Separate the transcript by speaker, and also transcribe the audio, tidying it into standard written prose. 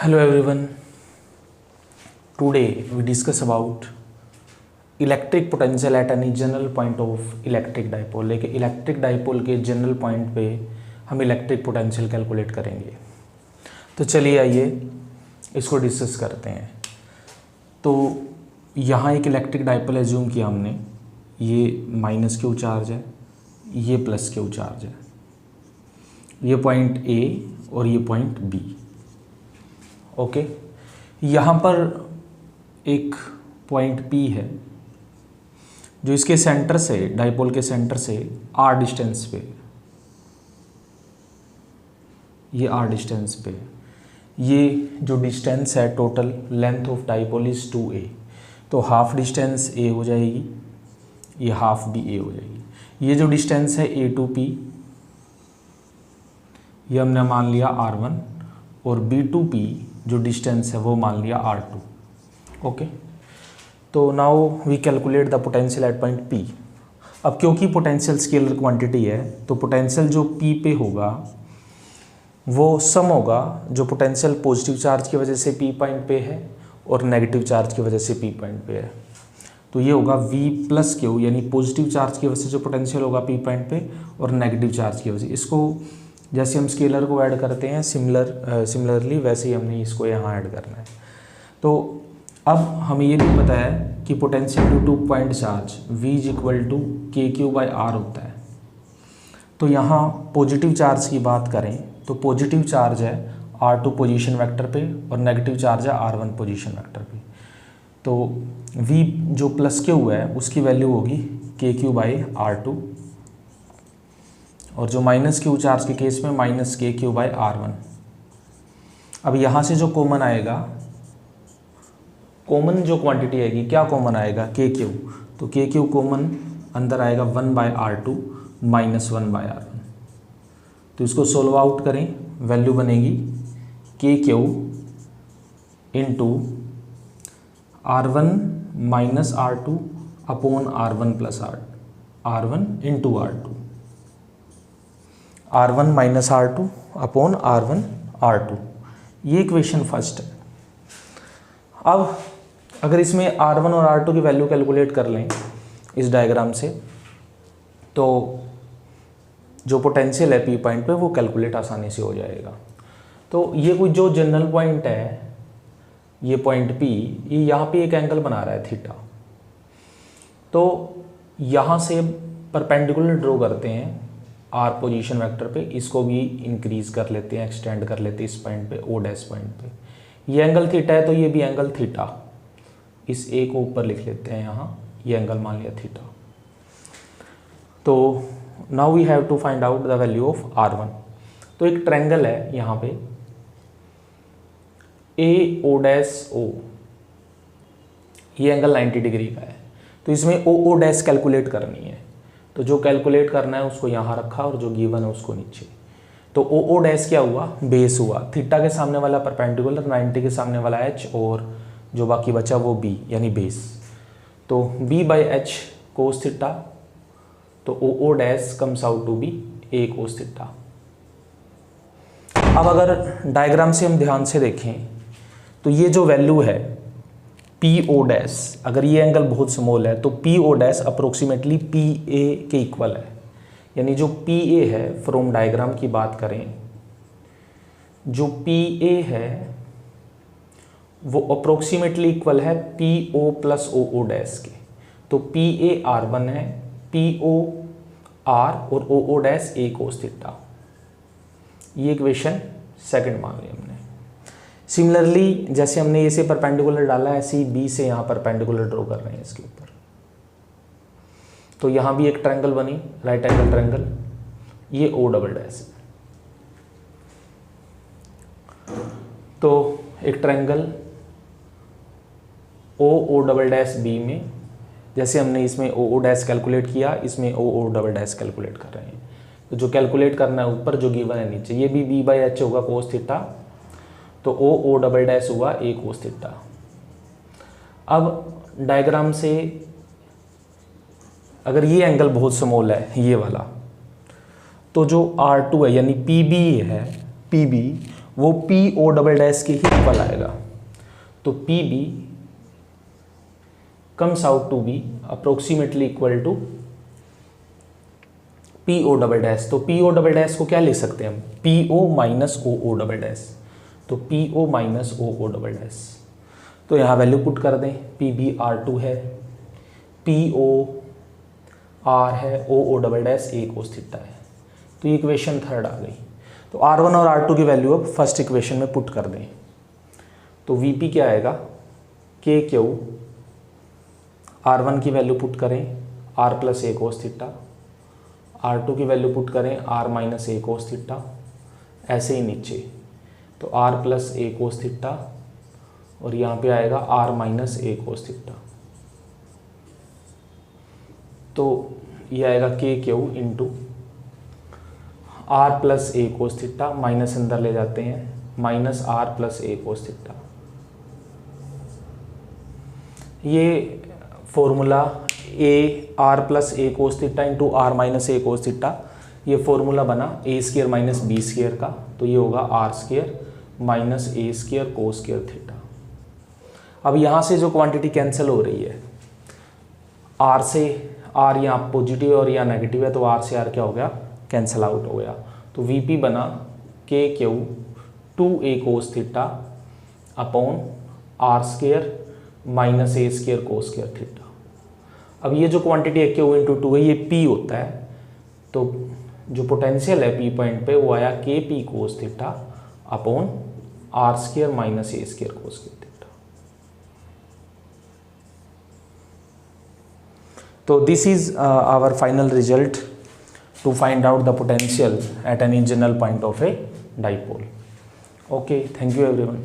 Speaker 1: Hello everyone. Today we discuss about electric potential at any general point of electric dipole. लेकिन electric dipole के general point पे हम electric potential calculate करेंगे। तो चलिए आइए इसको डिस्कस करते हैं। तो यहाँ एक इलेक्ट्रिक डाइपोल एज्यूम किया हमने, ये माइनस क्यू चार्ज है, ये प्लस क्यू चार्ज है, ये पॉइंट ए और ये पॉइंट बी। ओके, यहाँ पर एक पॉइंट पी है जो इसके सेंटर से, डाइपोल के सेंटर से आर डिस्टेंस पे, ये आर डिस्टेंस पे, ये जो डिस्टेंस है total length of dipole is 2a। तो हाफ डिस्टेंस ए हो जाएगी, ये हाफ भी ए हो जाएगी। ये जो डिस्टेंस है ए टू पी, ये हमने मान लिया r1, और बी टू पी जो डिस्टेंस है वो मान लिया r2। ओके, तो now we calculate the potential at point P। अब क्योंकि पोटेंशियल स्केलर क्वांटिटी है तो पोटेंशियल जो P पे होगा वो सम होगा जो पोटेंशियल पॉजिटिव चार्ज की वजह से P पॉइंट पे है और नेगेटिव चार्ज की वजह से P पॉइंट पे है। तो ये होगा V प्लस क्यू, यानी पॉजिटिव चार्ज की वजह से जो पोटेंशियल होगा P पॉइंट पे और नेगेटिव चार्ज की वजह से। इसको जैसे हम स्केलर को ऐड करते हैं सिमिलरली वैसे ही हमने इसको यहाँ ऐड करना है। तो अब हमें ये भी पता है कि potential due to point charge V is equal to K Q by R होता है। तो यहाँ पॉजिटिव चार्ज की बात करें तो पॉजिटिव चार्ज है R2 पोजीशन वेक्टर पे और नेगेटिव चार्ज है R1 पोजीशन वेक्टर पे। तो V जो प्लस क्यू है उसकी वैल्यू होगी के क्यू बाई R2, और जो माइनस क्यू चार्ज के केस में माइनस के क्यू बाई R1। अब यहाँ से जो कॉमन आएगा, कॉमन जो क्वांटिटी आएगी, क्या कॉमन आएगा, के क्यू। तो के क्यू कॉमन अंदर आएगा 1 bye R2 minus 1 bye R1। तो इसको सोल्व आउट करें, वैल्यू बनेगी के Q into R1 minus R2 upon R1 plus R1 into R1 minus R2 upon R1 R2। ये इक्वेशन फर्स्ट है। अब अगर इसमें R1 और R2 की वैल्यू कैलकुलेट कर लें इस डायग्राम से, तो जो पोटेंशियल है P पॉइंट पे वो कैलकुलेट आसानी से हो जाएगा। तो ये कुछ जो जनरल पॉइंट है, ये पॉइंट P, ये यहाँ पे एक एंगल बना रहा है थीटा। तो यहाँ से परपेंडिकुलर ड्रॉ करते हैं R पोजीशन वेक्टर पे, इसको भी इंक्रीज कर लेते हैं, एक्सटेंड कर लेते हैं इस पॉइंट पे, O डैश पॉइंट पे। ये एंगल थीटा है तो ये भी एंगल थीटा, इस ए को ऊपर लिख लेते हैं यहाँ, ये एंगल मान लिया थीटा। तो now we have to find out the value of R1। तो एक ट्रायंगल है यहाँ पे AO डैश O, ये एंगल 90 डिग्री का है। तो इसमें OO डैश कैलकुलेट करनी है, तो जो कैलकुलेट करना है उसको यहाँ रखा और जो गिवन है उसको नीचे। तो OO डैश क्या हुआ, बेस हुआ, थीटा के सामने वाला परपेंडिकुलर, 90 के सामने वाला H, और जो बाकी बचा वो B यानी बेस। तो B by H cos theta, तो OO dash comes out to be A cos theta. अब अगर डायग्राम से हम ध्यान से देखें तो ये जो वैल्यू है PO डैश, अगर ये एंगल बहुत स्मॉल है तो PO डैश अप्रोक्सीमेटली PA के इक्वल है। यानी जो PA है, फ्रॉम डायग्राम की बात करें, जो PA है वो अप्रोक्सीमेटली इक्वल है PO प्लस OO डैश के। तो PA R1 है, PO R और OO dash A cos theta. ये इक्वेशन सेकंड मान ली हमने। सिमिलरली जैसे हमने ए से परपेंडिकुलर डाला है, ऐसे ही बी से यहाँ परपेंडिकुलर ड्रॉ कर रहे हैं इसके ऊपर। तो यहाँ भी एक ट्रायंगल बनी, राइट एंगल ट्रायंगल, ये O डबल डैश है। तो एक triangle O double dash B में, जैसे हमने इसमें OO डैश कैलकुलेट किया, इसमें OO डबल डैश कैलकुलेट कर रहे हैं। तो जो कैलकुलेट करना है ऊपर, जो गिवन है नीचे, ये भी B बाई H होगा कोस थीटा, तो OO डबल डैश हुआ A कोस थीटा। अब डायग्राम से अगर ये एंगल बहुत स्मॉल है, ये वाला, तो जो R2 है यानी PB है, PB वो पी ओ डबल डैश के ही इक्वल आएगा। तो P B comes out to be approximately equal to P O double dash. तो पी ओ डबल डैश को क्या ले सकते हैं हम, P O minus O O double dash. तो P O minus O O double dash, तो यहाँ वैल्यू पुट कर दें, पी बी आर टू है, पी ओ आर है, O O double dash A cos theta है। तो ये इक्वेशन थर्ड आ गई। तो आर वन और आर टू की वैल्यू अब फर्स्ट इक्वेशन में पुट कर दें। तो वी पी क्या आएगा, के क्यू, आर वन की वैल्यू पुट करें आर प्लस ए कोस थीटा, आर टू की वैल्यू पुट करें आर माइनस ए कोस थीटा, ऐसे ही नीचे तो आर प्लस ए कोस थीटा और यहाँ पे आएगा आर माइनस ए कोस थीटा। तो ये आएगा K Q into are plus A cos theta, minus अंदर ले जाते हैं, माइनस आर प्लस ए कोस थीटा। ये formula a r plus A cos theta into r minus A cos theta, ये formula बना a square minus b square का। तो ये होगा आर स्क्वायर माइनस ए स्क्वायर कोस स्क्वायर थीटा। अब यहाँ से जो क्वांटिटी कैंसिल हो रही है, आर से आर यहाँ पॉजिटिव और यहाँ नेगेटिव है, तो आर से आर क्या हो गया, कैंसिल आउट हो गया। तो वी पी बना K Q two A cos theta upon are square minus A square cos square theta. अब ये जो क्वांटिटी है क्यू इंटू टू है, ये पी होता है, तो जो पोटेंशियल है पी पॉइंट पे वो आया के p cos theta upon are square minus A square cos square theta. तो this is our final result to find out the potential at any general point of a dipole. Okay, thank you everyone.